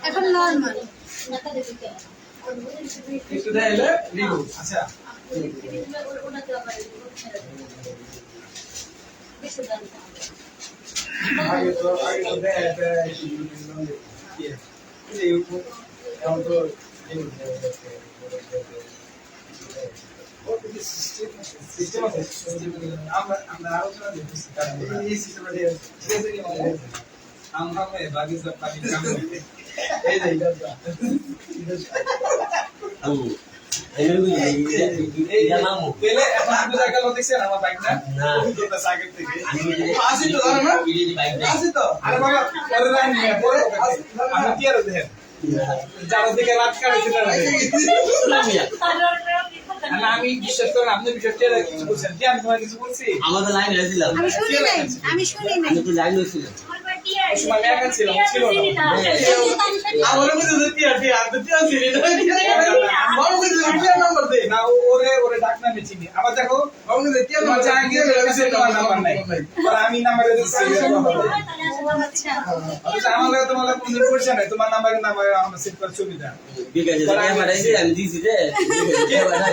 এখন নরমাল একটু দেখাইলে রিমুভ আচ্ছা আগে তো দেখাইতে এই এখন তো সিস্টেম আছে আমরা আলোচনা করতেছি এই সিস্টেমটা দিয়ে ঠিক আছে কি আমরা বাকি সব পানি কাম করতে এই যে এটা পেলে এখন আপনি জায়গা লো দেখছেন আমার বাইক না দুটো সাইকেল থেকে আসি তো ধরো না আসি তো আরে বাবা পরে লাইন নিয়ে পরে আমি কি আর দেখেন যারা দিকে রাত কাটাইছে তারা আমি বিশ্বাস করেন আপনি বিশ্বাস করে কিছু বলছেন কি আমি তোমার কিছু বলছি আমাদের লাইন হয়েছিলাম আমি শুনি নাই আমি তো লাইন হয়েছিল সময় একা ছিল না আমার মধ্যে যেতে আছে আর তো টিয়া ছিল আমার মধ্যে টিয়া নাম্বার দে না ওরে ডাক নামে চিনি আবার দেখো আমার মধ্যে টিয়া নাম্বার যা গিয়ে রয়েছে তোমার নাম্বার নাই আর আমি নাম্বারে দিচ্ছি আচ্ছা আমার কাছে তোমার কোনো পয়সা নাই তোমার নাম্বারে আমার সেট করে ছবি দাও বিকাশে টাকা পাঠাইছি আমি দিছি রে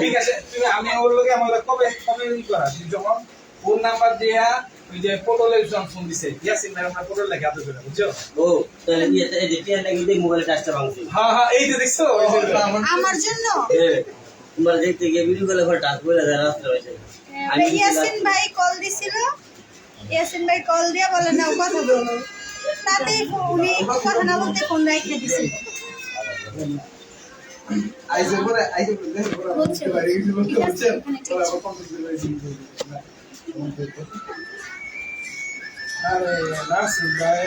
বিকাশে তুমি আমি ওর লগে আমার কবে ই করা যখন ফোন নাম্বার দিয়া ওই যে পটলের ফোন দিছে ইয়াসিন ম্যাডাম না পটল লাগে আদর করে বুঝছো ও তাহলে কি এটা টিয়া লাগি দেই মোবাইলে টাচটা ভাঙছি হ্যাঁ এই যে দেখছো আমার জন্য তোমার দেখতে গিয়ে ভিডিও কলে করে টাচ বলে দেয় রাস্তা হয়েছে ইয়াসিন ভাই কল দিছিল ইয়াসিন ভাই কল দিয়া বলে না কথা বলো তাতে উনি কথা না বলতে ফোন রাখতে দিছিল আইছে পরে হচ্ছে বাড়ি গিয়ে বলতে হচ্ছে পরে আবার কম্পিউটার করে আরে নাসিম ভাই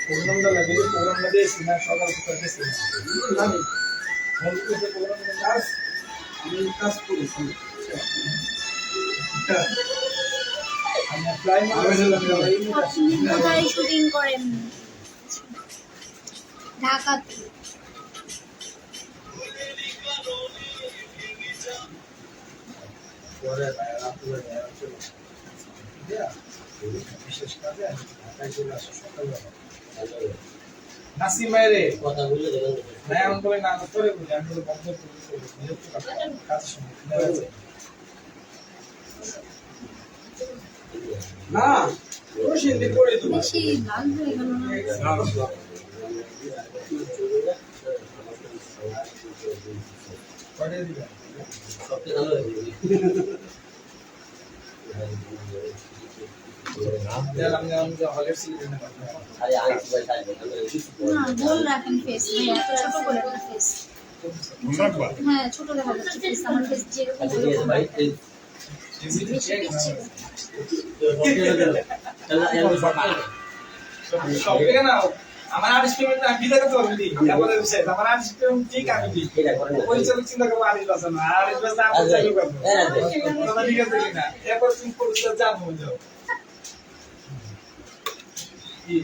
প্রোগ্রামটা লাগে প্রোগ্রামটা দিয়েছি না সকাল থেকে দিয়েছি আমি বলতে প্রোগ্রামটা কাজ আমি কাজ করেছি আমি অ্যাপ্লাই কোথায় শুটিং করেন ঢাকাতে পরে রাত্রে চলে বিশেষ কাজে ঢাকায় চলে আসে সকালবেলা নাসিম ভাই রে কথা বললে দেখেন না এমন করে না করে বলি আমি তো বন্ধ করে কাজ শুনি না রশিদ দি করে দেব বেশি লাল হয়ে গেল না করে দিবা সবচেয়ে ভালো আমি হলের সিলিন্ডার না আরে আইস ভাই থাকবে না গোল রাখেন ফেস এত ছোট করে একটা ফেস হ্যাঁ ছোট দেখা যাচ্ছে ফেস আমার ফেস যেরকম আচ্ছা ঠিক আছে ভাই এই সব থেকে না আমার আর্টিস্ট পেমেন্ট আমি দিতে তো অলরেডি তারপরে সেট আমার আর্টিস্ট পেমেন্ট ঠিক আমি দিই এটা করেন না ওই চলে চিন্তা করব আর্টিস্ট আছে না আর্টিস্ট বাস আমি চালু করব কথা ঠিক আছে কিনা এরপর তুমি পরিচয় যাবো যাও কি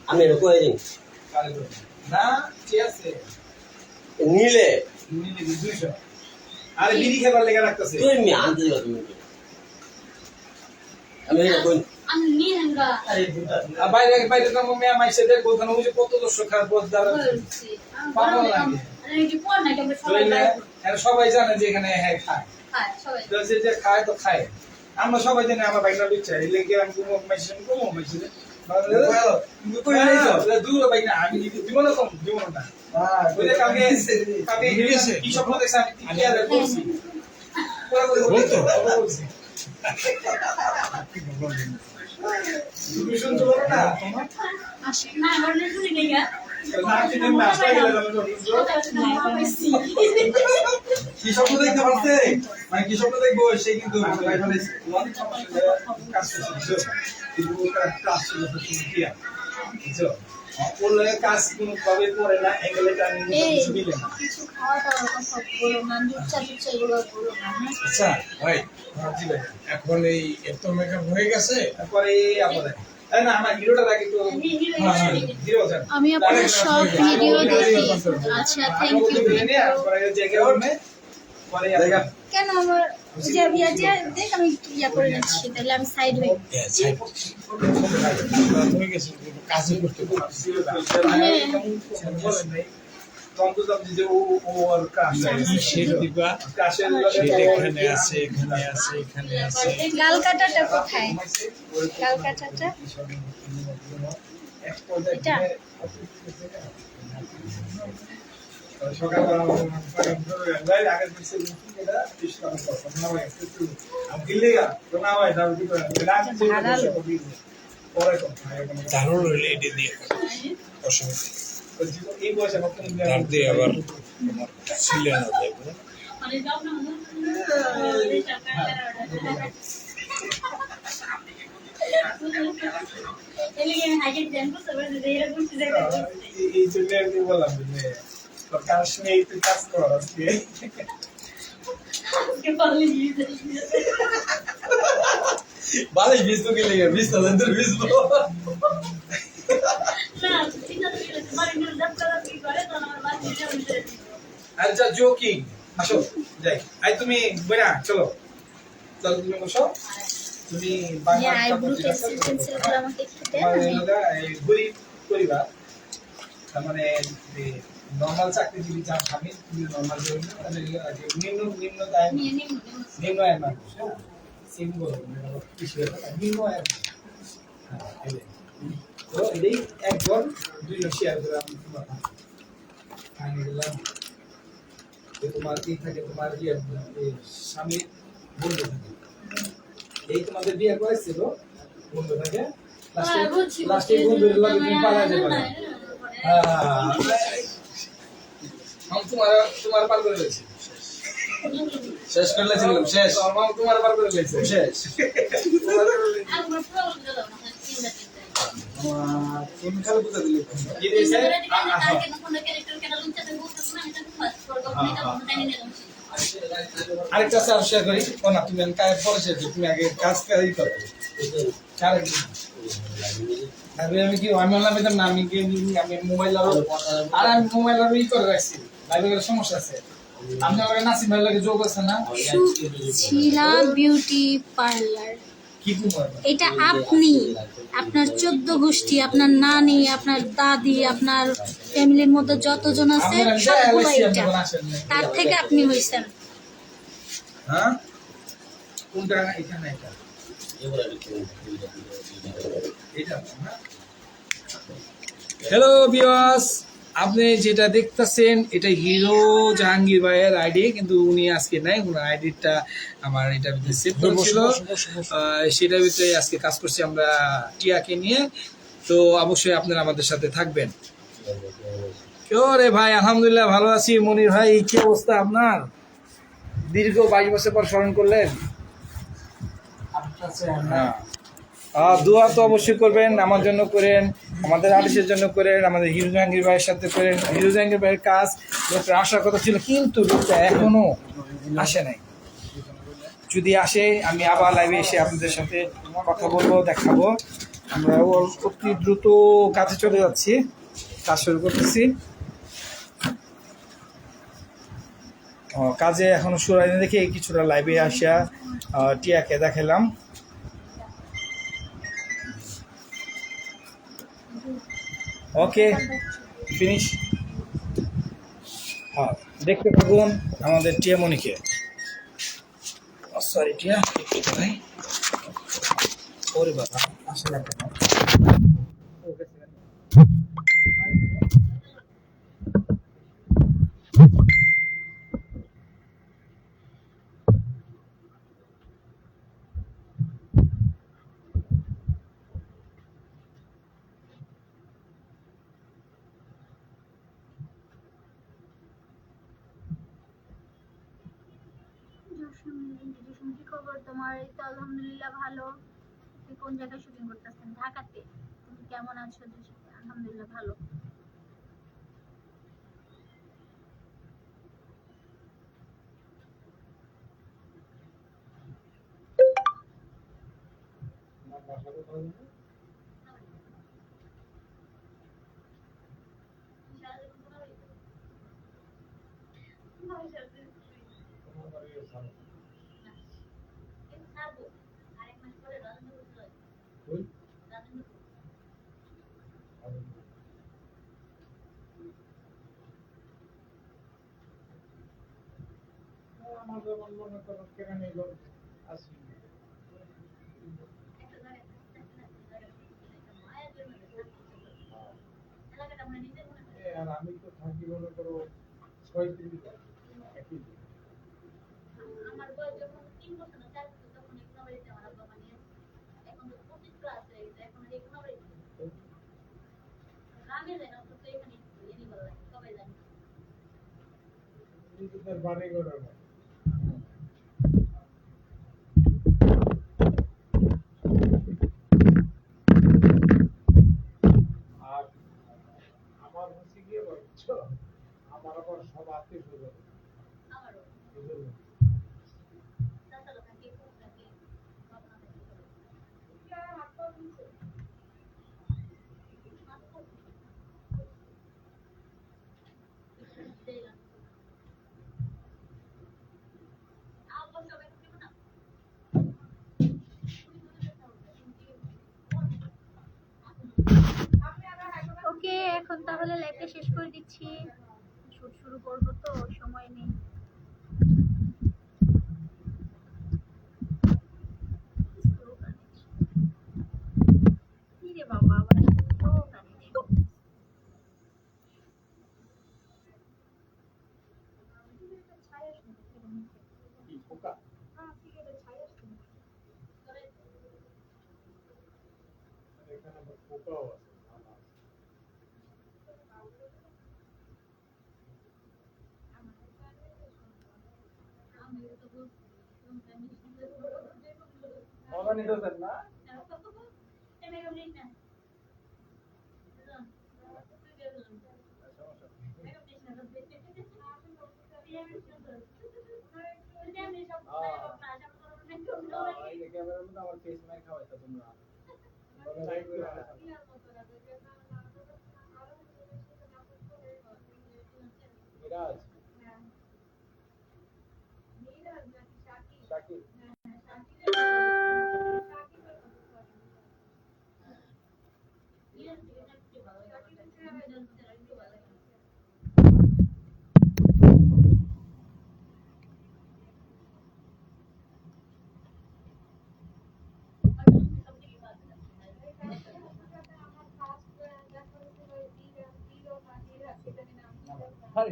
আমি এর কই দিন কালে না ঠিক আছে নিলে মিলি 200 আরে বিড়ি খাবার লেগে রাখতেছে তুমি আনতে যাও তুমি আমি এটা কই আমি নিহাঙ্গা আরে বুটা বাইরে বাইরে তো মেয়ে মাইছে দেখ ওখানে ওই যে কত দর্শক খারাপ বস দাঁড়া বলছি পাগল লাগে আরে এই যে কোন না কেমন সবাই তাই না এরা সবাই জানে যে এখানে হ্যাঁ খায় খায় সবাই তো যে খায় তো খায় আমরা সবাই জানি আমার বাইকটা বিচ্ছে এলে কি আমি কোনো মাইছে দূর বাইক না আমি দিব না কম দিব না ওই যে কালকে কি স্বপ্ন দেখছি আমি কি আর বলছি বলছি তুমি শুনছো না তোমার আসে না বললে শুনি নাই কি স্বপ্ন দেখতে পারছে মানে কি স্বপ্ন দেখবো সে কিন্তু কাজ করছে কাজ কোনো ভাবে করে না এগুলো কিছু মিলে না কিছু খাওয়া দাওয়ার কথা বলো না দুচ্চা এগুলো বলো না আচ্ছা ভাই জি ভাই এখন এই এত মেকআপ হয়ে গেছে তারপরে আমাদের না আমার হিরোটা লাগে তো হিরো জান আমি আপনার সব ভিডিও দেখি আচ্ছা থ্যাংক ইউ পরে জায়গা হবে পরে কেন আমার যে ইয়া যে দেখ আমি ইয়া করে নিচ্ছি তাহলে আমি সাইড হই তুমি গেছো কাজে করতে শেড দিবা এখানে আছে এখানে আছে এখানে আছে গাল কাটাটা কোথায় গাল কাটাটা এটা দারুণ হইলে এটি দিয়ে অসুবিধা তার দিয়ে আবার তোমার ছিলে না যাবে বালিশ ভিজতো কি লেগে ভিজতো তোর ভিজবো আচ্ছা জোকিং আসো যাই আই তুমি বইনা চলো চলো তুমি বসো তুমি ইয়া আইব্রু পেন্সিল গুলো আমাকে একটু দেন আমি গরিব পরিবার তার মানে নর্মাল চাকরিজীবী যা আমি নর্মাল নিম্ন নিম্ন আয় নিম্ন আয়ের মানুষ হ্যাঁ সিম্বল নিম্ন আয়ের তো এটাই একজন দুইজন শেয়ার করে আমি তোমার ফাইনে দিলাম তোমার কি থাকে তোমার স্বামীর বন্ধু থাকে এই তোমাদের বিয়ে করেছিল বন্ধু থাকে লাস্টে বন্ধুর লাগে তুমি পালা যাবে না তোমার তোমার পার করে দিয়েছি শেষ করে লেছিলাম শেষ তোমার পার করে দিয়েছি শেষ কোন খালে বুঝা দিলি কি দিয়েছে আরেকটা স্যার শেয়ার করি ও না তুমি কাজ পরে শেয়ার তুমি আগে কাজ কাজই করো আমি কি আমি বললাম না আমি কি আমি মোবাইল আর আমি মোবাইল আর ই করে রাখছি লাইব্রেরির সমস্যা আছে আপনি আমাকে নাসিম ভাই লাগে যোগ আছে না শিলা বিউটি পার্লার কি তোমার এটা আপনি আপনার 14 গোষ্ঠী আপনার নানি আপনার দাদি আপনার ফ্যামিলির মধ্যে যতজন আছে সবগুলো এটা তার থেকে আপনি হইছেন হ্যাঁ কোনটা এখানে এটা হ্যালো ভিউয়ার্স আপনি যেটা দেখতেছেন এটা হিরো জাহাঙ্গীর ভাইয়ের আইডি কিন্তু উনি আজকে নাই ওনার আইডিটা আমার এটার ভিতরে সেভ করেছিল সেটার ভিতরে আজকে কাজ করছি আমরা টিয়াকে নিয়ে তো অবশ্যই আপনারা আমাদের সাথে থাকবেন কেউ রে ভাই আলহামদুলিল্লাহ ভালো আছি মনির ভাই কি অবস্থা আপনার দীর্ঘ 22 বছর পর স্মরণ করলেন দোয়া তো অবশ্যই করবেন আমার জন্য করেন আমাদের আর্টিস্টের জন্য করেন আমাদের হিরো জাহাঙ্গীর ভাইয়ের সাথে করেন হিরো জাহাঙ্গীর ভাইয়ের কাজ লোকটা আসার কথা ছিল কিন্তু লোকটা এখনো আসে নাই যদি আসে আমি আবার লাইভে এসে আপনাদের সাথে কথা বলবো দেখাবো আমরা অতি দ্রুত কাজে চলে যাচ্ছি কাজ শুরু করতেছি কাজে এখনো শুরু হয়নি দেখে কিছুটা লাইভে আসা টিয়াকে দেখালাম ওকে ফিনিশ হ্যাঁ দেখতে থাকুন আমাদের টিয়া মনিকে সরি টিয়া ভাই ওরে বাবা আসলে কি খবর তোমার? এই তো আলহামদুলিল্লাহ ভালো। তুই কোন জায়গায় শুটিং করতেছেন? ঢাকাতে। তুমি কেমন আছো? আলহামদুলিল্লাহ ভালো। যেমন মনে করো কেরানীগঞ্জ আসি আর আমি তো থাকি মনে করো 6 দিন একই দিন। আমার বয়স যখন 3 বছর না 4 বছর তখন এগুলো বাড়িতে আমার আব্বা বানিয়ে এখন তো 25 ক্লাস হয়ে গেছে এখন আর এগুলো বাড়িতে গ্রামে যায় না তো এখানে এনি ভালো লাগে সবাই জানে কিন্তু তার বাড়ি ঘর নাই। আর আমার হচ্ছে গিয়ে বুঝছো আমার আবার সব আত্মীয় স্বজন আমারও বুঝলো চাচারা থাকে খুব থাকে বাবা থাকে আব্বা সবাই দিব না ওকে এখন তাহলে লাইভটা শেষ করে দিচ্ছি শুট শুরু করবো তো সময় নেই কি রে বাবা আবার তো পোকা এখানে আবার পোকাও আছে ভালো আছে। অর্গানিক হোসেন না এই যে ক্যামেরার মধ্যে আমার ফেস নাই খাওয়াইতা তোমরা লাইক করে মিরাজ শাকিব হাই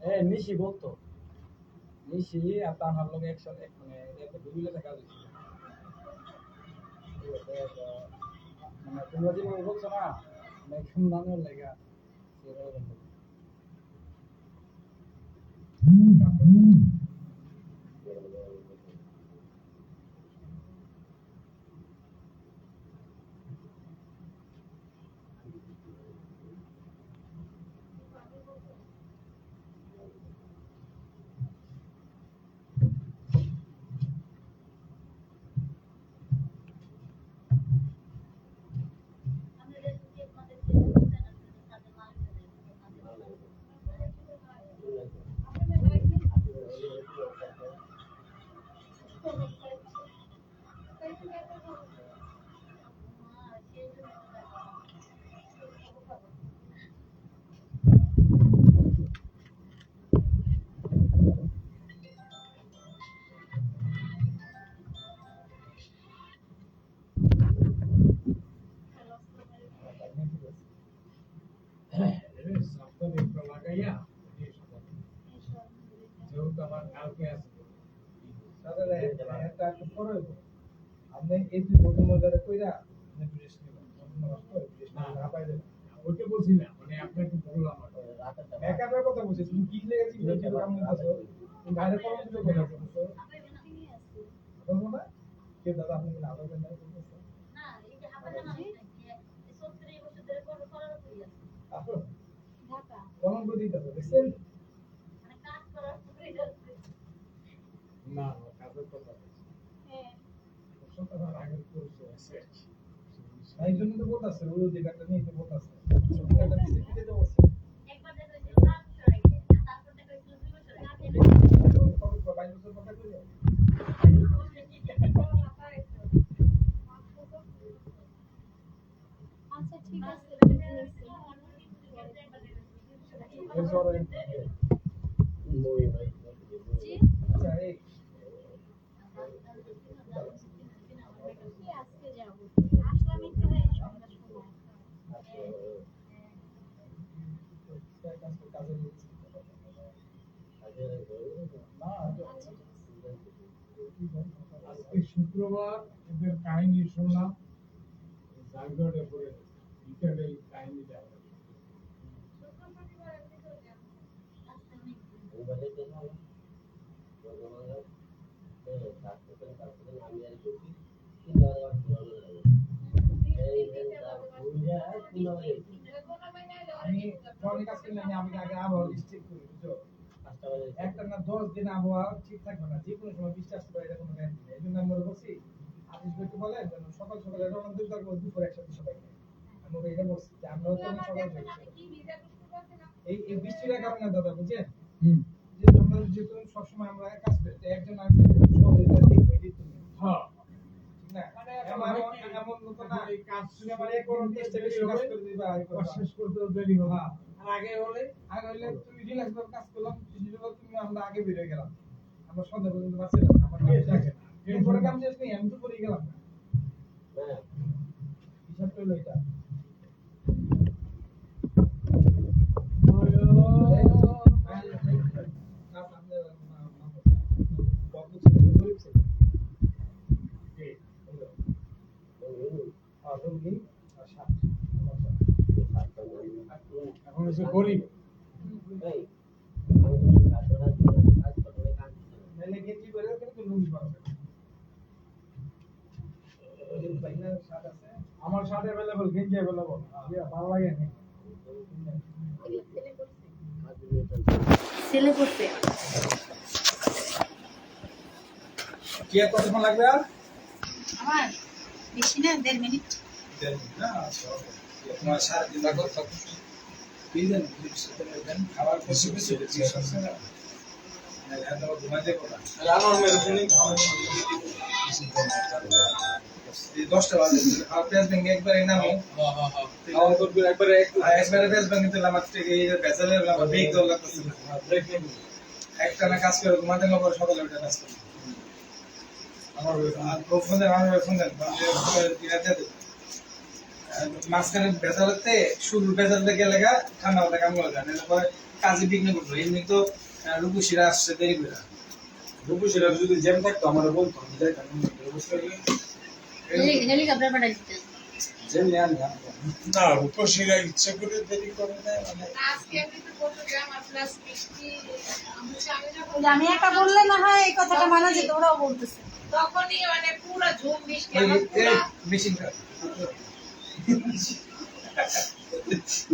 এ নিশি বলতো নিশি আর তাহার লোক একসাথে মানে এত দুবিলে কাজ হচ্ছে মানে তোমরা যেভাবে বলছো না একদম নামের লেগা সেরকম লাগাইয়া যেহেতু আমার কালকে আছে তাহলে একটা একটু পরে আপনি এই যে প্রথম মজারে কইরা আপনি ড্রেস নেবেন না পাইলে ওইটা বলছি না মানে আপনাকে বললাম মেকআপের কথা বলছি তুমি কি লেগেছি বলছো কাম নিতেছো তুমি বাইরে পড়া দিলে কথা বলছো বলবো না কে দাদা আপনি কি না আবার কেন বলছো না এই যে আবার জানা নাই এই 70 বছর ধরে করার করি আছে আপু ঢাকা কেমন করে দিতেছো দেখছেন মানে কাজ করার পরে যাচ্ছে না কাজের কথা বলছি হ্যাঁ সপ্তাহ আমার আগের পরিচয় আছে এই জন্য তো বলতেছে ওই অধিকারটা নিয়ে তো বলতেছে অধিকারটা দিতে দিতে তো বলছে বাইশ বছর কথা কইলো আচ্ছা ঠিক আছে এর পরে মই ভাই জি আচ্ছা এই আজকে যাবো আসলাম একটু সন্ধ্যার সময় কাজে না আজকে শুক্রবার এদের কাহিনী শুনলাম জায়গাটা পরে বিকেলে এই কাহিনীটা মোবাইলে দেখলাম আমি আর কি চিন্তা আমি ফোনে কাজ করলে আমি আগে আবহাওয়া ঠিক করি বুঝছো একটা না 10 দিন আবহাওয়া ঠিক থাকবে না যে কোনো সময় বৃষ্টি আসতে পারে এটা কোনো গ্যারান্টি নেই এই জন্য আমরা বলছি আদিস ভাইকে বলেন যেন সকাল সকালে রওনা দিতে পারবো দুপুর একসাথে সবাই আমরা এটা বলছি যে আমরা তো সকাল এই বৃষ্টির কারণে দাদা বুঝছেন যে আমরা যেহেতু সবসময় আমরা কাজ করি তো একজন আরেকজনের সহযোগিতা দেখবো এই তুমি হ্যাঁ ঠিক না এমন মতো না এই কাজ তুমি আমার এক করুন চেষ্টা বেশি কাজ করে দিবা শেষ করতে দেরি হবে হ্যাঁ আর আগে হলে তুমি রিল্যাক্স করে কাজ করলাম তুমি আমরা আগে বের হয়ে গেলাম আমরা সন্ধ্যা পর্যন্ত বাঁচছিলাম না আমার কাজ থাকে না এরপরে কাম শেষ নেই আমি তো পরে গেলাম না হিসাবটা হলো এটা এখন হচ্ছে গরিব আমার সাথে অ্যাভেলেবল গেঞ্জি অ্যাভেলেবল ভালো লাগে না ছেলে করতে কি আর কতক্ষণ লাগবে আর আমার বেশি না 1.5 মিনিট তোমার সারাদিন লাগো পিলেন দেন খাবার কিছু কিছু ঘুমাতে পারা আমার মেরে শুনি 10টা বাজে আর পেঁয়াজ ভেঙে একবারে নামো খাওয়া করবে একবারে একবারে পেঁয়াজ ভেঙে দিলাম আমার থেকে এই ভেজালে ব্রেক দেওয়া লাগতেছে ব্রেক নেই একটা না কাজ করে ঘুমাতে না পরে সকালে উঠে কাজ করি আমার ফোনে আমার ফোন দেন মাঝখানে ভেজালেতে শুরু ভেজালতে গেলে ঠান্ডা মাথা কাম করে যায় পরে কাজে বিঘ্ন করবো এমনি তো রূপসীরা আসছে দেরি করে রূপসীরা যদি জ্যাম থাকতো আমার বলতো আমি যাইতাম হেলিকপ্টার পাঠাই দিতে জ্যাম নেই আমি না রূপসীরা ইচ্ছে করে দেরি করে দেয় মানে আমি একা বললে না হয় এই কথাটা মানা যেত ওরাও বলতেছে তখনই মানে পুরো ঝুম বৃষ্টি মেশিনটা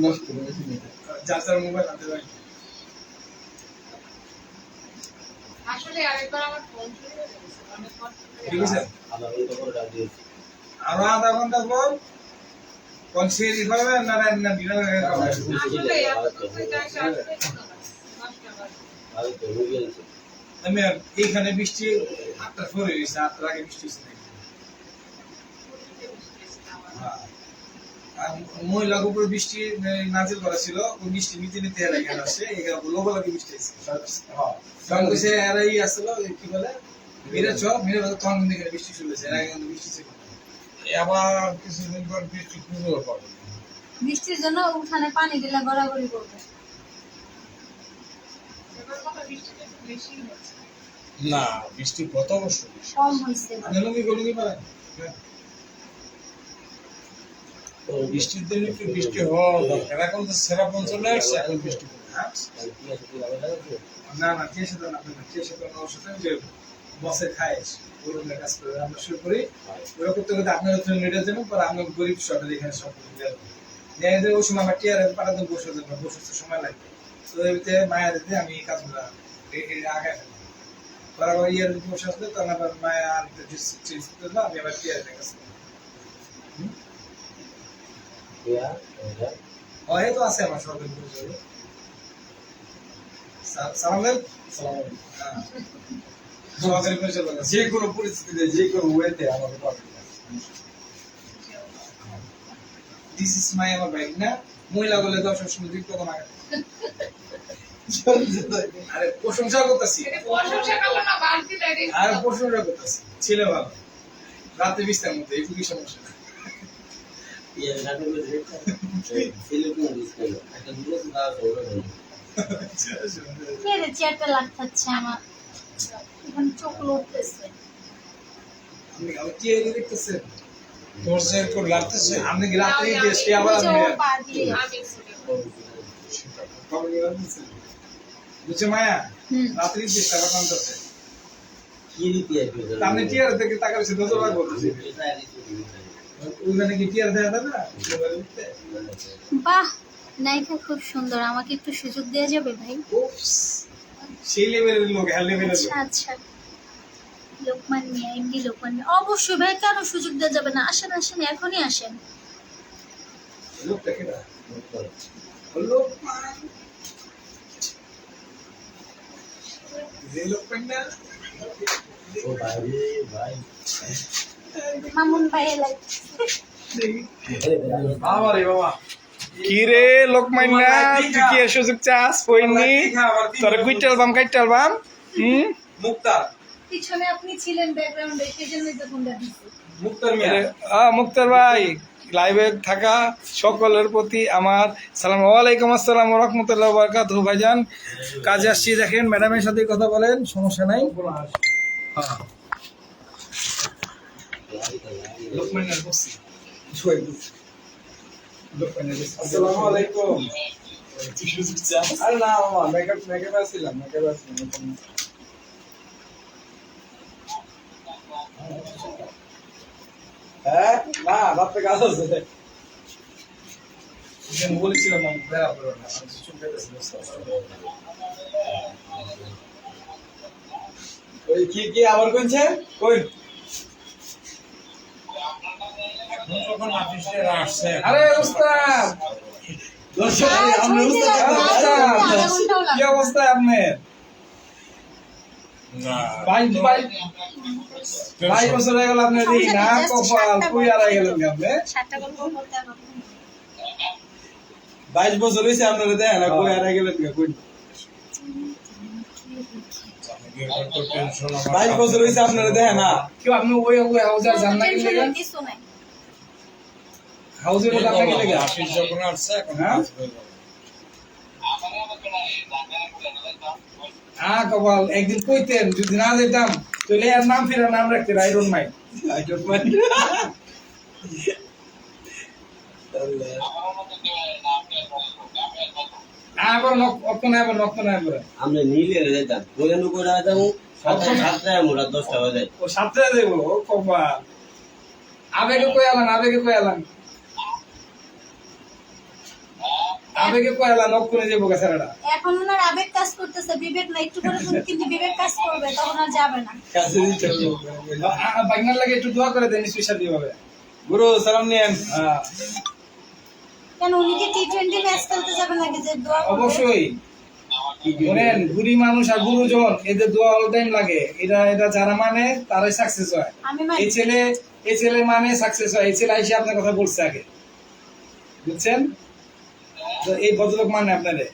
নষ্ট যাচার মোবাইল হাতে রাখি আসলে আরেকবার আমার ফোন চুরি হয়ে গেছে অনেক কষ্ট ঠিক আছে আমার ওই তো করে রাজি আরো আধা ঘন্টা পর কোন সেরি হবে না না ডিনার হবে আসলে এত কিছু যায় আসলে নষ্ট হয় ভালো তো হয়ে গেছে আমি এইখানে বৃষ্টি 8টা পরে হয়েছে 8টার আগে বৃষ্টি হয়েছে আর মহিলার উপর বৃষ্টি নাজিল করা ছিল ওই বৃষ্টি নিতে নিতে এরা গেল আসছে লোক লাগে বৃষ্টি হয়েছে কারণ সে এরাই আসলো কি বলে মিরাজ তখন কিন্তু এখানে বৃষ্টি শুরু হয়েছে এর আগে কিন্তু বৃষ্টি ছিল আবার কিছুদিন পর বৃষ্টি খুঁজেও পাবে বৃষ্টির জন্য উঠানে পানি দিলে গড়াগড়ি করবে এবার কত বৃষ্টিটা একটু বেশি হচ্ছে না বৃষ্টি গত বছর কম হয়েছে লুঙ্গি পারেন বৃষ্টির দিন একটু বৃষ্টি হওয়া দরকার এখন তো সেরা পঞ্চলে আসছে এখন বৃষ্টি না না কে সাথে না কে সাথে ওর সাথে যে বসে খায় ওরকম কাজ করে আমরা শুরু করি ওরা করতে করতে আপনার নেটে যাবেন পরে আমরা গরিব সরকার এখানে সব দেবেন ওই সময় আমার টিয়ার পাঠাতে বসে দেবেন বসে সময় লাগবে তো এতে মায়া দিতে আমি এই কাজগুলো আগে বরাবর ইয়ার বসে আসলে তখন আবার মায়া আর চেঞ্জ করতে না আমি আবার টিয়ার গেছি হয় তো আছে আমার সরকারি পরিচয় সালাম সরকারি পরিচয় যে কোনো পরিস্থিতিতে যে কোনো ওয়েতে আমাকে পাঠাতে দিস ইজ মাই আমার বাইক না মহিলা বলে তো সবসময় দিক কথা মাগে আরে প্রশংসা করতেছি প্রশংসা করলো না বালতি লাগে আর প্রশংসা করতেছি ছেলে ভালো রাতে বিস্তার মধ্যে এইটুকু সমস্যা ইয়ে নাটক করে ছেলে কোন দিছিল একটা দুটো দাও ধরে কে রে চেয়ারটা লাগতাছে আমার এখন চোখ লড়তেছে আপনি আবার কি এনে দেখতেছেন তোর সে কোন লাগতেছে আপনি কি রাতে দেশে আবার ওই যে আপনি ওর পা দিয়ে আমি বুঝছে মায়া রাত্রি চেষ্টা করতেছে কি রীতি আছে আপনি টিয়ার থেকে টাকা বেশি দোজোরা করতেছে ওখানে কি টিয়ার দেয়া যাবে না বাহ নায়িকা খুব সুন্দর, আমাকে একটু সুযোগ দেওয়া যাবে ভাই? সেই লেভেলের লোক হ্যাঁ লেভেলের আচ্ছা আচ্ছা, লোকমান মিয়া, এমডি লোকমান মিয়া, অবশ্যই ভাই, কেন সুযোগ দেওয়া যাবে না? আসেন আসেন, এখনই আসেন। লোকটা কেনা লোকমান যে লোকমান না ও ভাই ভাই মামুন ভাই এলাই আমারে বাবা কি রে লোকমান্না, তুই কি এর সুযোগ চাস? কইনি তোর কুইটাল বাম কাইটাল বাম। মুক্তার পিছনে আপনি ছিলেন ব্যাকগ্রাউন্ডে, সেজন্যই তো ফোনটা দিছি। মুক্তার মিয়া মুক্তার ভাই, লাইভে থাকা সকলের প্রতি আমার সালাম। ওয়ালাইকুম আসসালাম ওয়া রাহমাতুল্লাহি ওয়া বারাকাতুহু। ভাইজান কাজে আসছি, দেখেন ম্যাডামের সাথে কথা বলেন, সমস্যা নাই। হ্যাঁ লোকমানের বসি শুয়ে বসি লোকমানের বসি আসসালামু আলাইকুম আরে না মামা মেকআপ আসছিলাম হ্যাঁ না রাতে কাজ আছে আমি বলেছিলাম আমি বেড়া করো না চুপ ওই কি আবার কোনছে কই আরে উস্তাদ দর্শক আমরা উস্তাদ কি অবস্থা আপনার? বাইশ বছর হয়ে গেল আপনার এই না কপাল কই আর গেলেন আপনি? 7টা গল্প বলতে হবে। 22 বছর হইছে আপনারা দেখেন না কই আর গেলেন কই 22 বছর হইছে আপনারা দেখেন না কি আপনি ওই হাউজে যান না কি লাগা কিছু নাই। হাউজে যান না কি লাগা অফিস যখন আসছে এখন কপাল একদিন কইতেন যদি না যেতাম তাহলে এর নাম ফিরে নাম রাখতে আইরন মাই আবার নক না আমরা নীলে যেতাম বলে নুকো রাখতাম 7টায় মোড়া 10টা বাজে ও সাতটা দেব ও কপাল আবেগে কই আলাম নক করে যাবো গাছাড়া এখন ওনার আবেগ কাজ করতেছে, বিবেক না। একটু করে কিন্তু বিবেক কাজ করবে, তখন আর যাবে না। কাছে দিতে বাগনার লাগে একটু দোয়া করে দেন স্পেশাল দিবে গুরু সালাম নিয়েন কেন উনি কি টি20 ম্যাচ খেলতে যাবে নাকি যে দোয়া করবে? অবশ্যই বলেন গুরি মানুষ আর গুরুজন এদের দোয়া অল টাইম লাগে, এটা যারা মানে তারাই সাকসেস হয়। আমি মানি। এই ছেলে মানে সাকসেস হয়। এই ছেলে এসে আপনার কথা বলছে আগে, বুঝছেন? তো এই ভদ্রলোক মানে আপনারে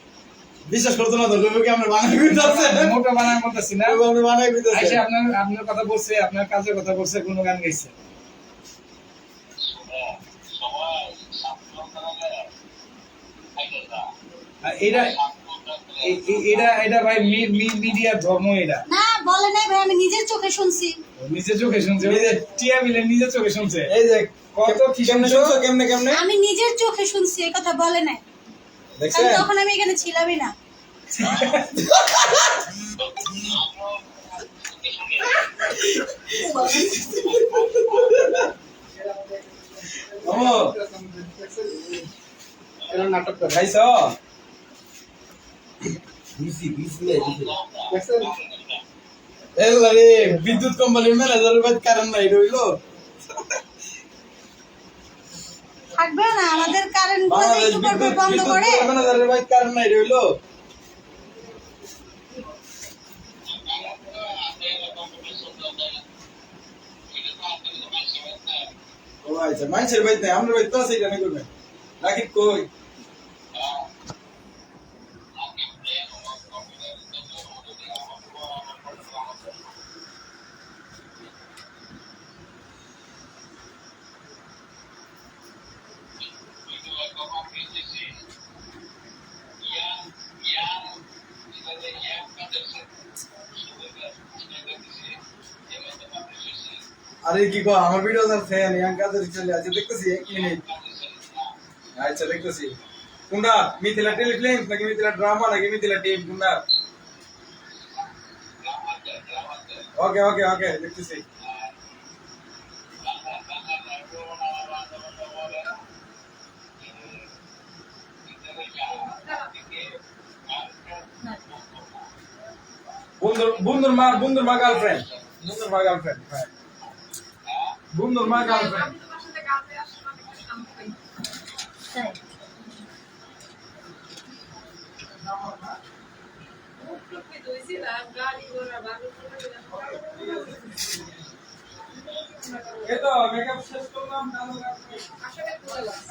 বিশ্বাস করতে না ধরবে কি আমরা বানাই কইতাছে মোটা বানাই করতেছি না আমরা বানাই কইতাছি এসে আপনার কথা বলছে, আপনার কাজের কথা বলছে, কোন গান গাইছে। এটা ভাই মিডিয়ার ধর্ম। এটা না বলে নাই ভাই, আমি নিজের চোখে শুনছি। নিজের চোখে শুনছে, টিয়া মিলে নিজের চোখে শুনছে। এই যে কত কি শুনছো কেমনে আমি নিজের চোখে শুনছি, এই কথা বলে নাই। দেখছেন? তখন আমি এখানে ছিলামই না। নাটক খাইছ বিসি এলারে বিদ্যুৎ কোম্পানির ম্যানেজারের বাড়ি কারেন্ট নাই রইলো থাকবে না আমাদের কারেন্ট গুলো যে বাংলাদেশ একটু পর পর বিদ্যুৎ বন্ধ করে ম্যানেজারের বাড়ি কারেন্ট নাই রইলো ও আচ্ছা মানুষের বাড়ি নাই আমরা বাড়ি তো আছে এটা নেই করবেন নাকি কই আরে কি কো আমার ভিডিও স্যার ফ্যান ইয়াং কাদের চলে আছে দেখতেছি 1 মিনিট আচ্ছা দেখতেছি কোনটা মিথিলা টেলিফিল্ম নাকি মিথিলা ড্রামা নাকি মিথিলা টিম কোনটা ওকে ওকে ওকে দেখতেছি বন্ধুর মা গার্লফ্রেন্ড হ্যাঁ বন্ধুর মা গার্লফ্রেন্ড আমি তোমার সাথে কাজে আসলাম একটু শান্তি তাই মুখ টুকি ধুইছিলাম গাড়ি ঘোড়া বালু এই তো মেকআপ শেষ করলাম আসলে করলাম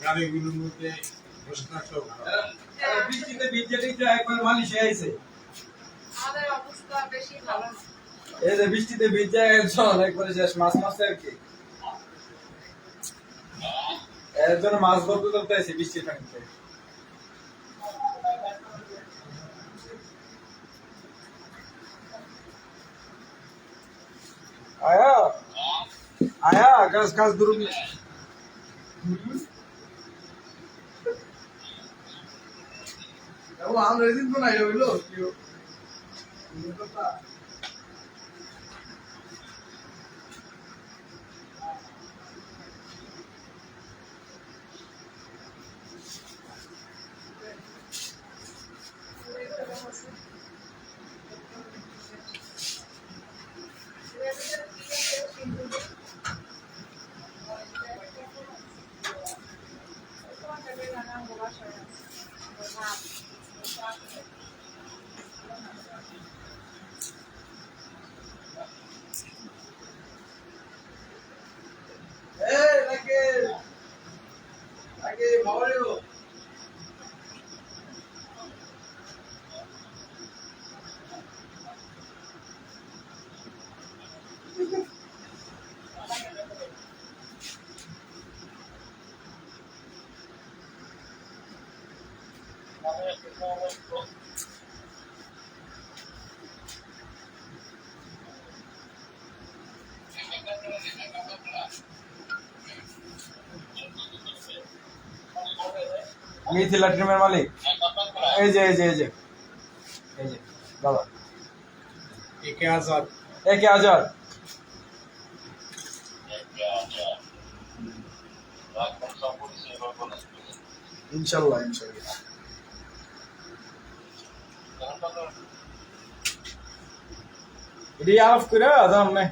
গাড়িগুলোর মধ্যে বসে থাকলেও বৃষ্টিতে ভিজে টিজে একবার মালিশে আইছে আমাদের অবস্থা বেশি ভালো না এই যে বৃষ্টিতে ভিজে একজন একবারে শেষ মাছ মারছে আর কি এর জন্য মাছ ধরতে ধরতে আইছে বৃষ্টির পানিতে আয়া আয়া গাছ গাছ দূর আমরা এদিন তো নাই রইলো কেউ Hey, Rakesh, how are you? Mithila টিমের মালিক এই যে বাবা একে আজাদ একে আজাদ ইনশাল্লাহ এটি আফ করে আদাম নে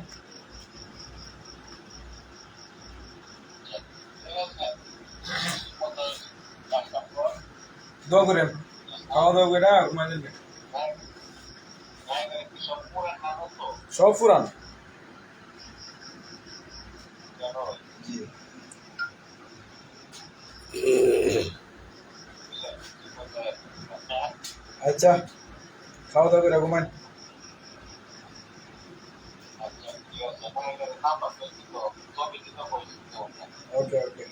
দোয়া করেন খাওয়া দাওয়া করে ঘুমাই দেবে সব পুরান আচ্ছা খাওয়া দাওয়া করে ঘুমান ওকে ওকে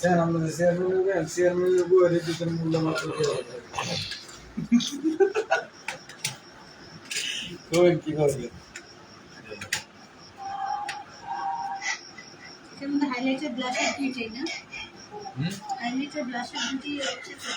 স্যার আমাদের চেয়ারম্যানের বইয়ের এদিকের মূল্য মাত্র কি করবে হাইলাইটার ব্লাশের দুইটাই না হাইলাইটার ব্লাশের দুইটাই হচ্ছে তো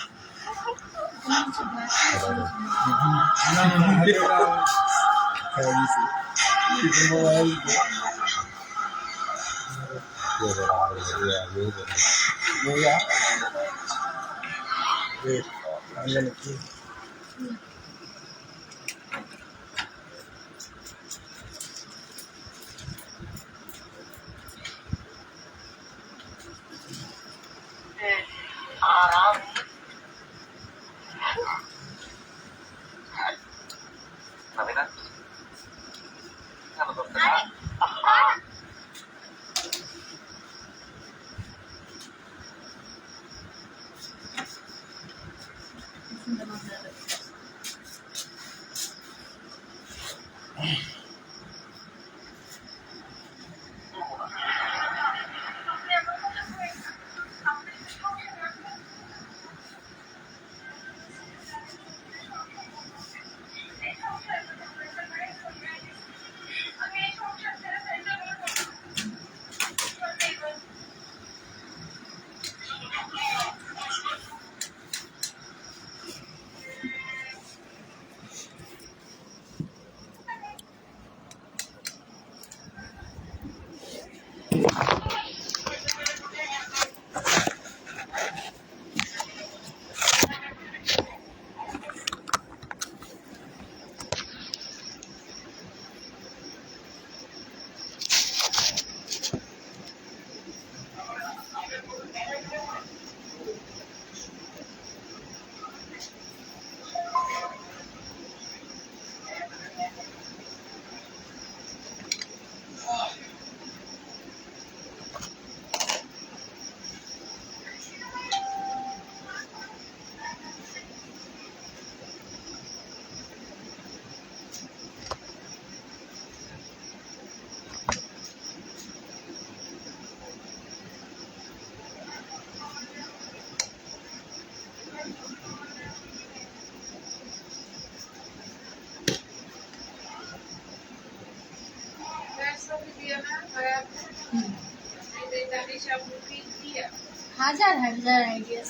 হাজার হাজার আইডিয়াস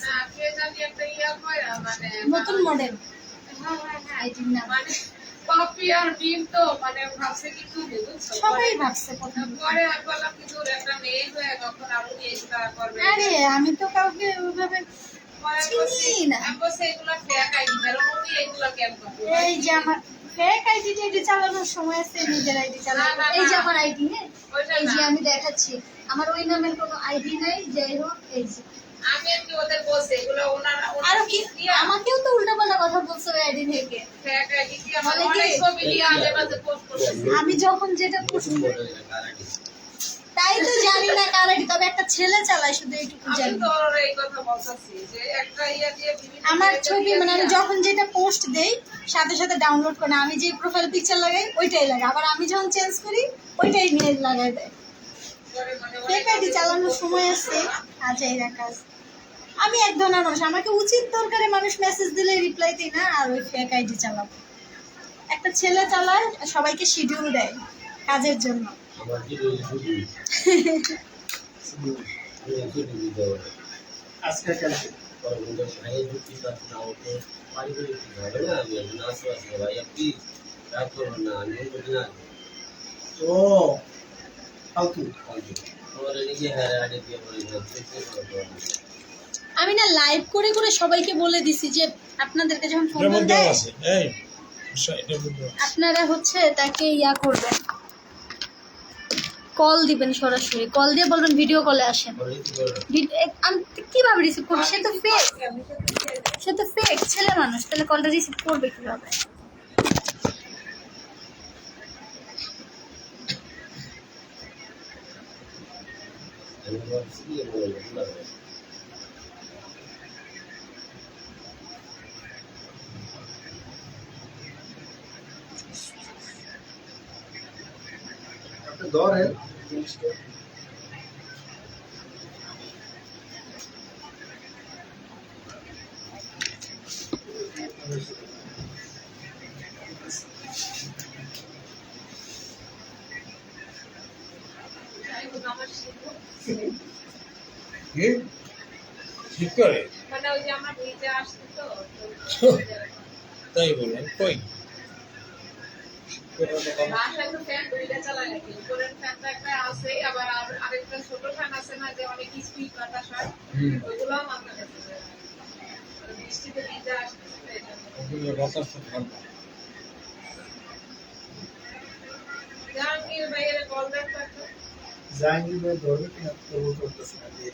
নতুন মডেল আইডির নাম কপি আর ডিম তো মানে ভাবছে কিছু সবাই ভাবছে প্রথম পরে আর বললাম কিছু একটা মেয়ে হয়ে কখন আরো চেষ্টা করবে আরে আমি তো কাউকে ওইভাবে চিনি না এগুলো ফেক আইডি বের উনি এগুলো কেন করবে এই যে আমার ফেক আইডি চালানোর সময় আছে নিজের আইডি চালানো এই যে আমার আইডি হ্যাঁ এই যে আমি দেখাচ্ছি আমার ওই নামের কোনো আইডি নাই যাই হোক এই যে আমি আর কি ওদের বলছি এগুলো ওনারা আর কি আমাকেও তো উল্টাপাল্টা কথা বলছে ওই আইডি থেকে ফেক আইডি কি আমার অনেক ছবি দিয়ে আগে মাঝে পোস্ট করছে আমি যখন যেটা পোস্ট তাই তো জানি না কার আইডি তবে একটা ছেলে চালায় শুধু এইটুকু আমি জানি তো ওর এই কথা বলতাছি যে একটা ইয়া দিয়ে বিভিন্ন আমার ছবি মানে আমি যখন যেটা পোস্ট দেই সাথে সাথে ডাউনলোড করে না। আমি যে প্রোফাইল পিকচার লাগাই ওইটাই লাগাই আবার আমি যখন চেঞ্জ করি ওইটাই নিয়ে লাগাই দেয় ফেক আইডি চালানোর সময় আছে আজাইরা কাজ আমি এক ধরনের মানুষ আমাকে উচিত দরকারে মানুষ মেসেজ দিলে রিপ্লাই দিই না আর ওই ফেক আইডি চালাবো একটা ছেলে চালায় সবাইকে শিডিউল দেয় কাজের জন্য আমার কি আজকে কালকে ভাই যুক্তি পাচ্ছি না ওকে পারিবারিক হবে না আমি নাচ আছে ভাই আপনি রাগ করবেন না আমি বলি না ও ফালতু তোমার নিজে হ্যাঁ আগে দিয়ে বলি আমি না লাইভ করে করে সবাইকে বলে দিছি যে আপনাদেরকে যখন ফোন দেয় আপনারা হচ্ছে তাকে ইয়া করবেন কল দিবেন সরাসরি কল দিয়ে বলবেন ভিডিও কলে আসেন আমি কিভাবে রিসিভ করবো সে তো ফেক ছেলে মানুষ তাহলে কলটা রিসিভ করবে কিভাবে ধরেন জিনিসটা করে মানে ওই যে আমরা ভিজে আসছি তো তাই বলেন কই বাসায় তো ফ্যান দুইটা চালায় নাকি উপরের ফ্যানটা একটা আছে আবার আরেকটা ছোট ফ্যান আছে না যে অনেক স্পিড বাতাস হয় ওইগুলোও মাথায় আছে বৃষ্টিতে ভিজে আসছে বাতাস ঠান্ডা জাহাঙ্গীর ভাইয়ের কল ব্যাক করতো জাহাঙ্গীর ভাই ধরবে কিনা তবু করতেছে না দিয়ে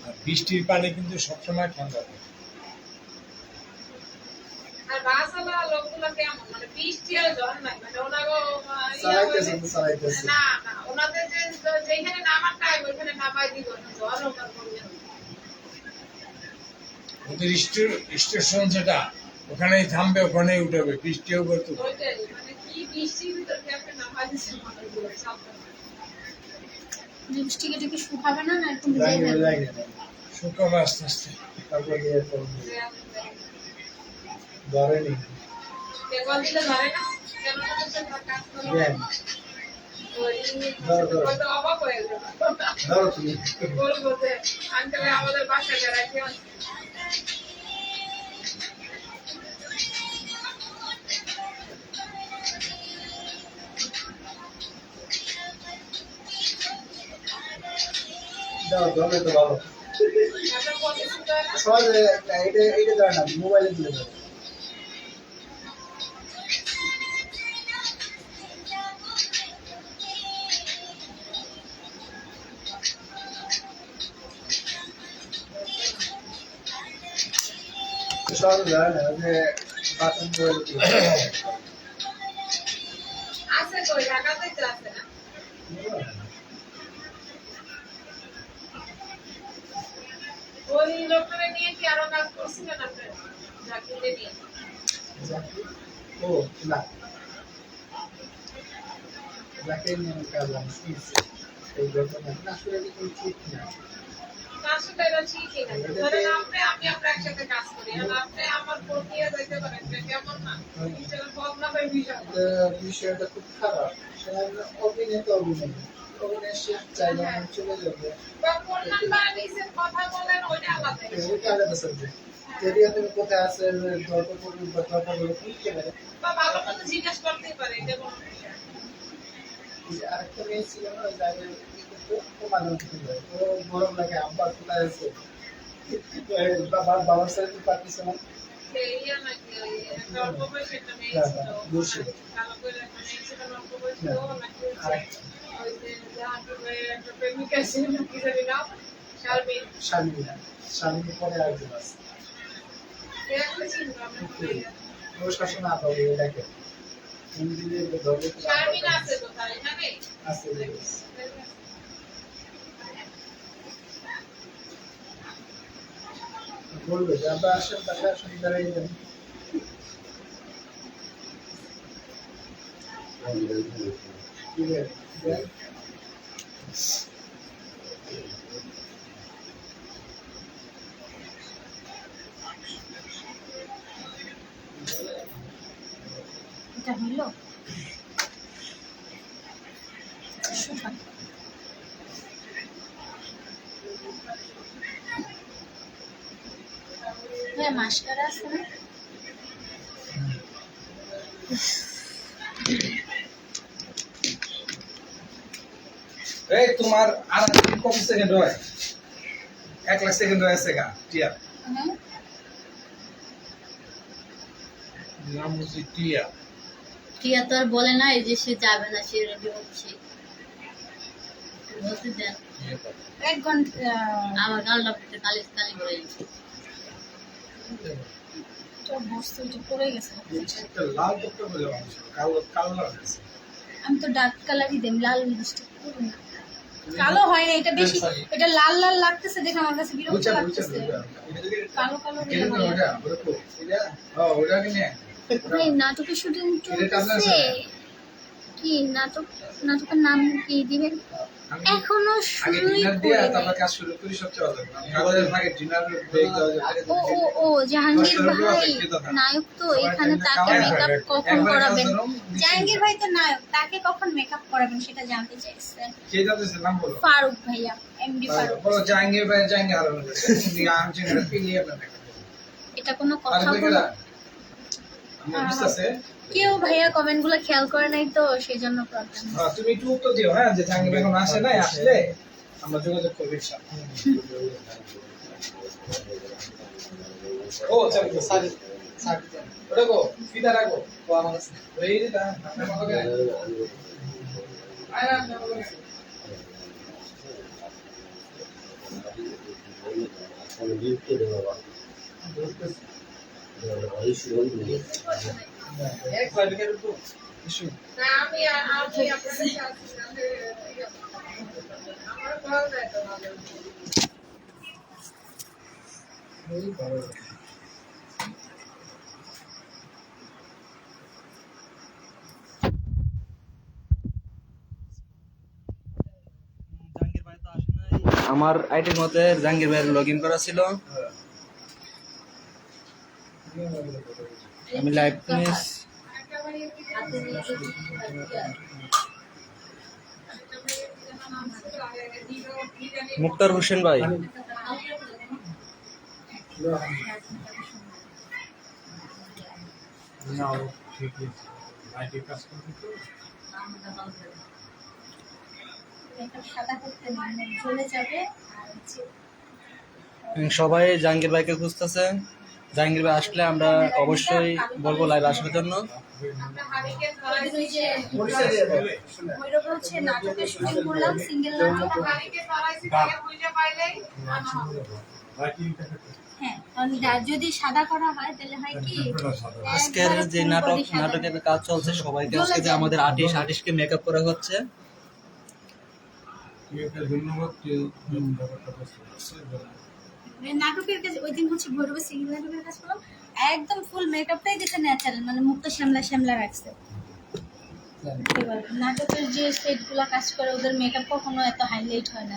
আর বৃষ্টির পানি কিন্তু সবসময় ঠান্ডা থাকে আর বাসালা লোকগুলো কেমন মানে বৃষ্টি আর ঝড় নাই মানে ওনাগো চালাইতেছে না না ওনাদের যে যেখানে নামার টাইম ওইখানে নামাই দিব না ঝড় ওনার করবে না। ওদের স্টেশন যেটা ওখানেই থামবে ওখানেই উঠবে বৃষ্টিও করতে ওইটাই মানে কি বৃষ্টির ভিতর দিয়ে আপনি নামাই দিচ্ছেন মানুষগুলো সাবধানে লিপস্টিক এটা কি শুকাবে না না একটু ভিজে জাহাঙ্গীর যাবে? লাগে না শুকাবে আস্তে আস্তে তারপর দিয়ে করবে যে আপনি ধরেনি কেবল দিলে ধরে না কেন কাজ করো দেন ওই হয়তো অবাক হয়ে যাবে ধরো তুমি বলবো যে আঙ্কেল আমাদের বাসায় বেড়াইতে দাও ধরলে তো ভালো আপনার পছন্দ হয় না সহজে এটা ধরে না মোবাইলে দিলে ধরো সহজে ধরে না যে বাটন মোবাইলে দিলে আছে কই ঢাকাতে তো আছে না ওই লোকটাকে নিয়ে কি আরো কাজ করছিলেন আপনি জাকিরকে নিয়ে ও না যাকে নিয়ে কাজ আমি শুনছি এই ঘটনা না আসলে এটা কোনো ঠিক না আসলে এটা ঠিকই না ধরেন আমি আপনার একসাথে কাজ করি আর আপনি আমার ফোন নিয়ে যাইতে পারেন যে কেমন না এটা বদনামের বিষয় বিষয়টা খুব খারাপ সেটা অভিনয় তো অভিনয় শেষ চাইলে আমি চলে যাবো বা ফোন নাম্বার নিছেন কথা বলেন ওইটা আলাদা ওইটা আলাদা সাবজেক্ট যদি আপনি কোথায় আছেন দরকার পড়বে বা দরকার হলে ফোন করে বা ভালো মতো জিজ্ঞেস করতেই পারে এটা কোনো বিষয় না। আরেকটা মেয়ে ছিল না ওই জায়গায় মাঝে মধ্যে ও গরম লাগে আব্বা কোথায় আছে বাবার সাথে তো পারতেছে না সেই ইয়ে নাকি ওই একটা অল্প বয়সী একটা মেয়ে হ্যাঁ, ছিল হ্যাঁ, বুঝছি। ভালো করে একটা মেয়ে ছিল অল্প বয়সী হ্যাঁ, ও নাকি হচ্ছে আরেকটা। ওই যে জাহাঙ্গীর ভাইয়ের একটা প্রেমিকা ছিল কি জানি নাম শারমিন স্বামী পরে আরেকজন আছে সে একটা চিন্তা ওর শাসন আপাবে এটাকে শারমিন আছে কোথায় এখানে আছে বলবে যে আবার আসেন তাকে আসেন দাঁড়িয়ে যান এটা হইলো শুকান হ্যাঁ মাস্কারা আছে না এই তোমার আর কত সেকেন্ড হয় 1 লাখ সেকেন্ড হয়েছে গা টিয়া হ্যাঁ নাম হচ্ছে টিয়া টিয়া তো আর বলে না এই যে সে যাবে না সে রেডি হচ্ছে বলতে দেন 1 ঘন্টা আমার গালটা পেতে কালি কালি করে যাচ্ছে তো বসতে এটা পড়ে গেছে একটা লাল টুকটা বলে মানুষ কালো কালো লাগছে আমি তো ডার্ক কালারই দেম লাল লিপস্টিক করব না কালো হয় না এটা বেশি এটা লাল লাল লাগতেছে দেখে আমার কাছে বিরক্ত লাগতেছে কালো কালো দিলে ভালো লাগে। এই নাটকের শুটিং চলতেছে কি নাটকের নাম কি দিবেন? এখনো আগে শুরুই ডিনার দিয়ে করি তারপর নাই। কাজ শুরু করি সবচেয়ে ভালো লাগবে। কাজের ফাঁকে ডিনার ব্রেক দেওয়া যাবে। ও জাহাঙ্গীর দশটার উপরে ভাই অপেক্ষিত থাক। নায়ক তো, সবাই এখানে টাইমটা তাকে খাওয়ায় মেকআপ খাবে। কখন একবারে করাবেন? কাজ ধরুন, জাহাঙ্গীর ভাই তো নায়ক, তাকে কখন মেকআপ করাবেন সেটা জানতে চাইছেন। কে জানতেছে নাম বলো? ফারুক ভাইয়া, এমডি ফারুক। বলো জাহাঙ্গীর ভাই জাহাঙ্গীর হারানো গেছে। তুমি আম চিংড়ি পিলিয়ে আপনার এটা কোনো আর কথা কই বলো? গেলা? আমি বুঝতেছে। কেউ ভাইয়া কমেন্ট গুলো খেয়াল করে নাই তো, সেই জন্য প্রবলেম। তুমি একটু উত্তর দিও হ্যাঁ, যে জাহাঙ্গীর এখন আসে নাই, আসলে আমরা যোগাযোগ করবো ইনশাআল্লাহ। ও চল সারি সারি ওটা গো ফিদা রাখো ও আমার কাছে এই যে আপনার কত করে আয় না আপনার কত করে এক লাইকের উপর ইস্যু না আমি আপনাদের সাথে আমার ভালো লাগে তো ভালো। এই ভালো আমার আইডির মধ্যে জাহাঙ্গীর ভাইয়ের লগ ইন করা ছিল। আমি লাইভ মিস মুক্তার হোসেন ভাই, নাও ঠিক আছে আইটি কাজ করতে তো মেকআপ সাদা করতে মানে চলে যাবে আর সবাই জাহাঙ্গীর ভাইকে খুঁজতেছে। জাহাঙ্গীর ভাই আসলে আমরা অবশ্যই বলবো লাইভ আসার জন্য। আমরা হারিকেন ধরাইছি ওই যে ভৈরবে হচ্ছে নাটকের শুটিং করলাম, সিঙ্গেল নাটক। হারিকেন ধরাইছি তাকে বুঝে পাইলেই আনা হবে। হ্যাঁ, যদি সাদা করা হয় তাহলে হয় কি আজকের যে নাটকের কাজ চলছে, সবাইকে আজকে যে আমাদের আর্টিস্টকে মেকআপ করা হচ্ছে। ধন্যবাদ নাটকের কাজ ওই দিন হচ্ছে ভৈরবে সিঙ্গেল নাটকের কাজ করলাম, একদম ফুল মেকআপটাই দিতে ন্যাচারাল, মানে মুখটা শ্যামলা শ্যামলা রাখছে। এবার নাটকের যে সেট গুলা কাজ করে ওদের মেকআপ কখনো এত হাইলাইট হয় না।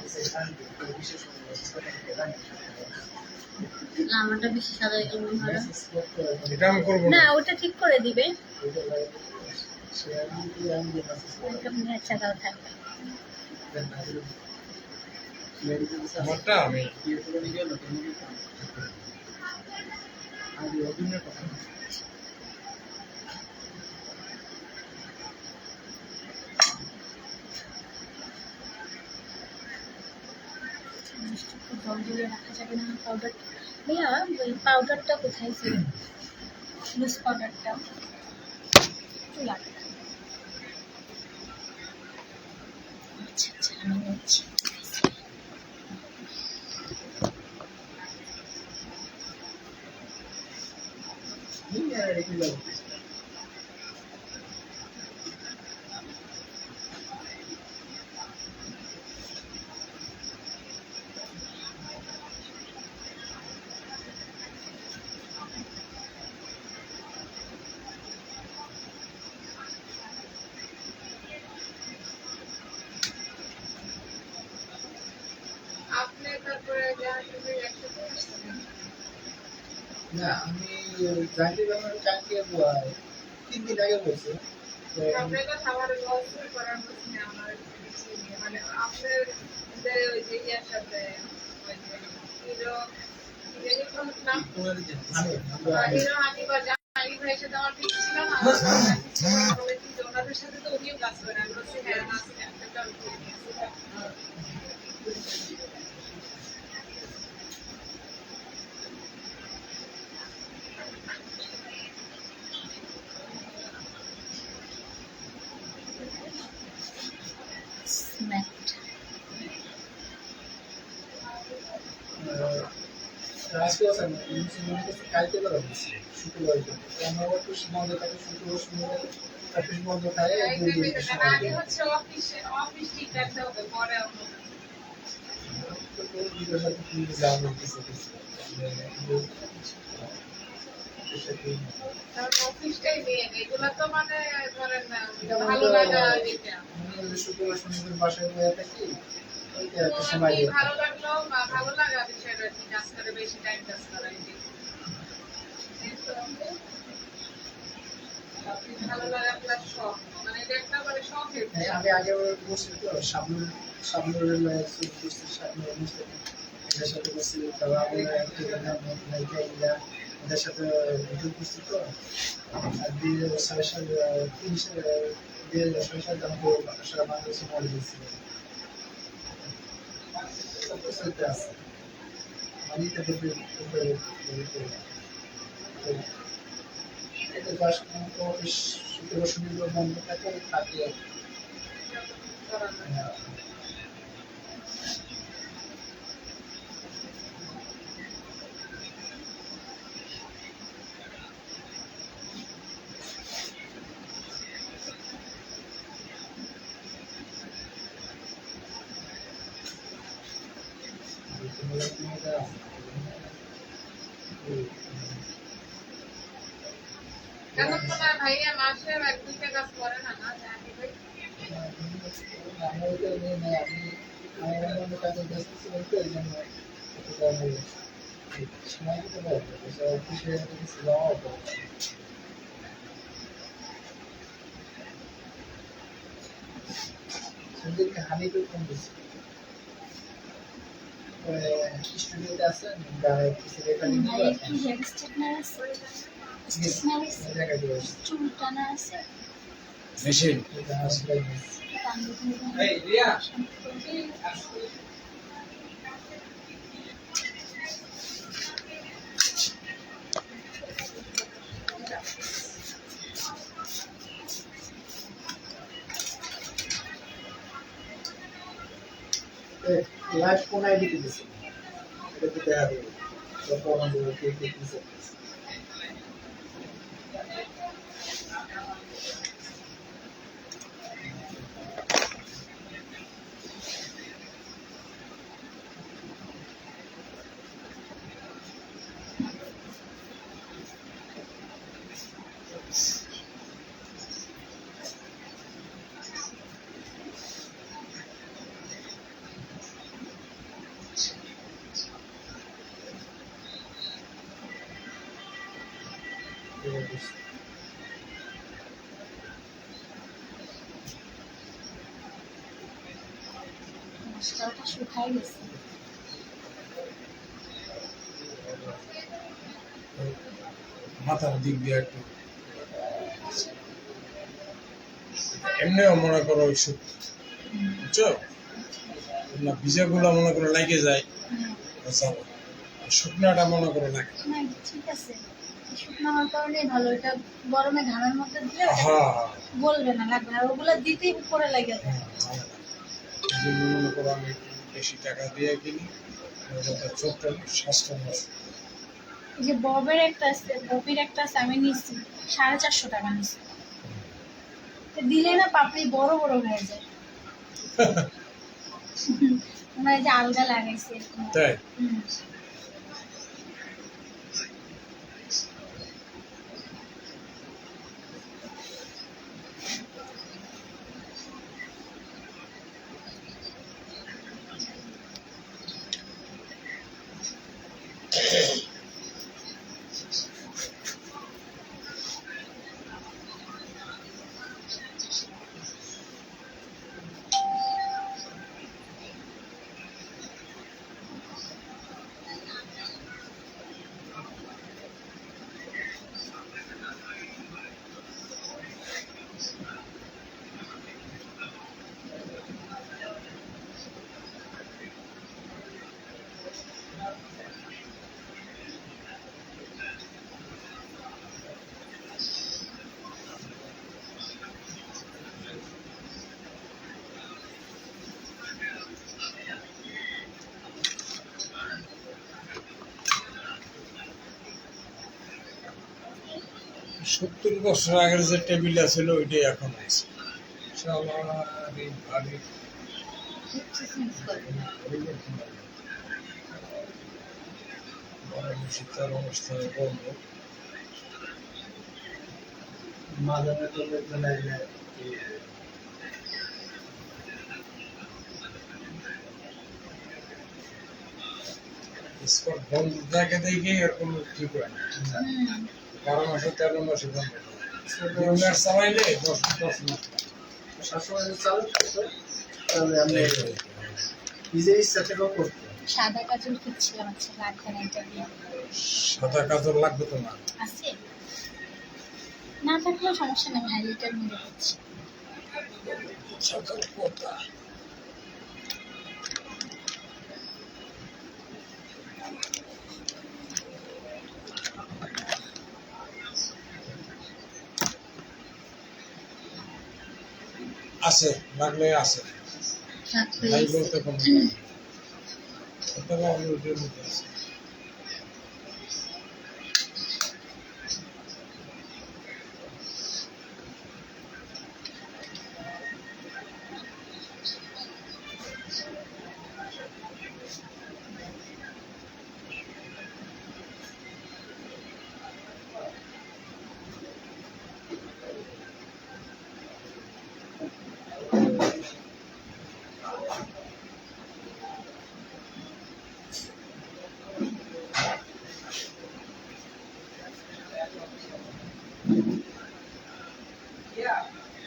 আমারটা বেশি সাদা এগুলো ভালো এটা আমি করব না, ওটা ঠিক করে দিবে। মেকআপ ন্যাচারাল থাকবে। আমারটা আমি জল জলে রাখা যাবে না পাউডার। ভাইয়া ওই পাউডারটা কোথায় ছিল? লুজ পাউডারটা চুলা। আচ্ছা আচ্ছা আমি নিচ্ছি। আপনি তারপরে জাহাঙ্গীর ভাই একসাথে আসছেন। না আমি জাহাঙ্গীর আমার কালকে 3 দিন আগে বলছি আপনার তো খাবারের ব্যবস্থা করার প্রশ্ন আমার কিছু নেই। মানে আপনার যে ওই যে ইয়ার সাথে ওই যে হিরো হিরো নাম হিরো হানি বা জাহাঙ্গীর ভাইয়ের সাথে আমার ঠিক ছিল না। বলেছি যে ওনাদের সাথে তো উনিও কাজ করেন। আমি বলছি হ্যাঁ না একটা স্ম্যাট আজকে আছে না কালকে করা হয়েছে শুক্রবার দিন আমরা একটু বন্ধ থাকে শুক্রবার শুক্রবার অফিস বন্ধ থাকে আগে হচ্ছে অফিস ঠিক রাখতে হবে পরে আমরা কারণ অফিসটাই মেন, এগুলা তো মানে ধরেন না ভালো লাগা যেটা শুক্রবার শনিবার বাসায় বয়ে থাকি ওইটা তো একটা সময় আপনি দিয়ে ভালো লাগলো বা ভালো লাগা বিষয়টা কি কাজ করে বেশি টাইম কাজ করা এই যে। এই তো আপনি ভালো লাগা প্লাস শখ, মানে এটা একটা মানে শখের হ্যাঁ, আমি আগে বসছি তো সামনের এদের সাথে বসছি, তারপর আমরা এদের সাথে ভিডিও করছি তো। আর 2006 সালে আমাকে সারা বাংলাদেশে মরে দিয়েছিল। আছে আমি তাদের শুক্রবার শনিবার বন্ধ থাকে থাকে। করা যায়। এখন তো না ভাইয়া মাসে 1-2টা কাজ করে না না জানি ভাই। স্টুডিওতে আছেন বা কিছু রেকর্ডিং ভাইয়ের কি হেয়ার স্ট্রেটনার আছে? স্ট্রেটনার আছে? জায়গায় দিয়ে চুল টানা আছে? মেশিন এই রিয়া লাইভ কোন আইডিতে দিছে এটা তো দেখা দেবে তারপর আমাদের কে কে দিছে মশলাটা শুকাই গেছে। মাথার দিক দিয়ে একটু এমনিও মনে করো বুঝছো না, ভিজাগুলো মনে করো লাগে যায় শুকনাটা মনে করো লাগে। না ঠিক আছে, শুকনো হওয়ার কারণেই ভালো। এটা গরমে ঘামের মধ্যে দিলে ওটা হ্যাঁ বলবে না, লাগবে না। আর ওগুলো দিতেই উপরে লাগে যায়। এই জন্য মনে করো আমি একটু বেশি টাকা দিয়ে কিনি যাতে চোখটা স্বাস্থ্য নষ্ট। এই যে ববের একটা আছে, ববির একটা আছে, আমি নিচ্ছি 450 টাকা নিচ্ছি। দিলে না পাপড়ি বড় বড় হয়ে যায়। মনে হয় যে আলগা লাগাইছে এরকম। তাই হুম। সত্তর বছর আগের যে টেবিলটা ছিল ওইটাই এখন আছে শীতের অনুষ্ঠানে বলবো মাঝে তো লাইলে স্পট বন্ধ থাকে দেখে এরকম ঠিক হয় না। 12 মাসে 13 মাসে বন্ধ হয় চালাইলে 10 মাস সবসময় চালু থাকতো তাহলে আমি নিজে ইচ্ছা থেকেও করতাম। সাদা কাজল খুঁজছিলাম, আচ্ছা লাগবে না ইন্টারভিউ সাদা কাজল লাগবে তোমার আছে, না থাকলেও সমস্যা নেই, হাইলাইটার মধ্যে হচ্ছে। সাদা কোথা আছে লাগলে আছে নাই বলতে কোনো এটা আমি ওদের মধ্যে আছে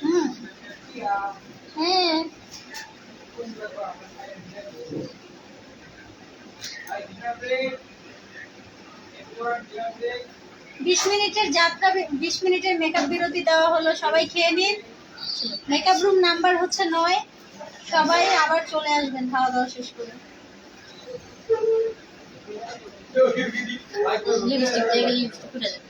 হুম হ্যাঁ 20 মিনিটের যাত্রা, 20 মিনিটের মেকআপ বিরতি দেওয়া হলো, সবাই খেয়ে নিন। মেকআপ রুম নাম্বার হচ্ছে 9, সবাই আবার চলে আসবেন খাওয়া দাওয়া শেষ করে। লিপস্টিক দেখে লিপস্টিক ফুটে যাবে।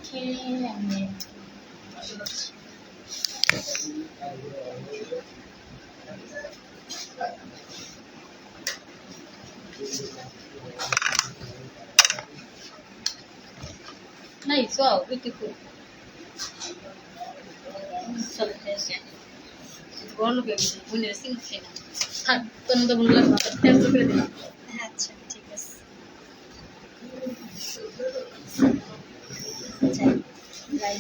খেয়ে আমি Nice, wow, beautiful. So yes, yeah. Born to be when you're singing. থাক তোর মতো বললাম না, ক্যান্সেল করে দিলাম। আচ্ছা ঠিক আছে, যাই যাই।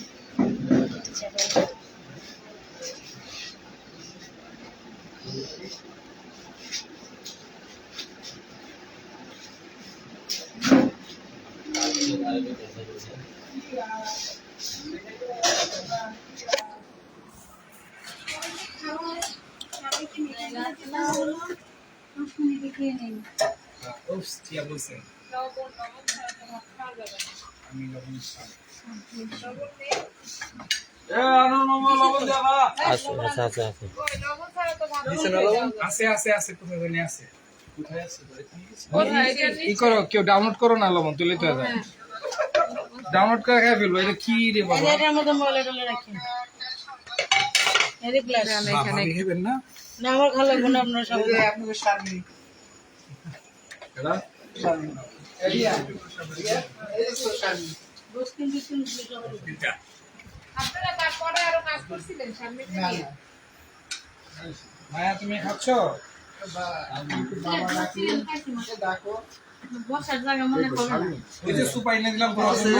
উফ টিয়া বলছে লবণ ছাড়া তো ভাত খাওয়া যাবে না। আমি লবণ খাই। লবণ নেই? আচ্ছা আচ্ছা আচ্ছা আচ্ছা ওই লবণ ছাড়া তো ভাত নিচে হয়ে লবণ যাবে। আছে আছে আছে, কোথায় জানি আছে। কোথায় আছে? কোথায়? এটা ই নিচে? করো, কেউ ডাউনলোড করো না, লবণ তুলে তো যায়। ডাউনলোড করে খাই ফেলবো, এটা কি রে বাবা? এটার মধ্যে মলে টলে রাখি এদিক গ্লাস বাবা খাবেন না? না, আমার ভালো লাগবে না, আপনারা সবাই আপনাদের সামনে এটা আপনারা তারপরে আরো কাজ করছিলেন সামনে থেকে? মায়া তুমি খাচ্ছ? বসার জায়গা মনে করো না। ওই যে সুপাই এনে দিলাম তোমার জন্য।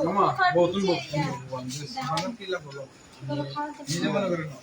মামা বহুত তুমি বহুত নিজে মনে করে নাও।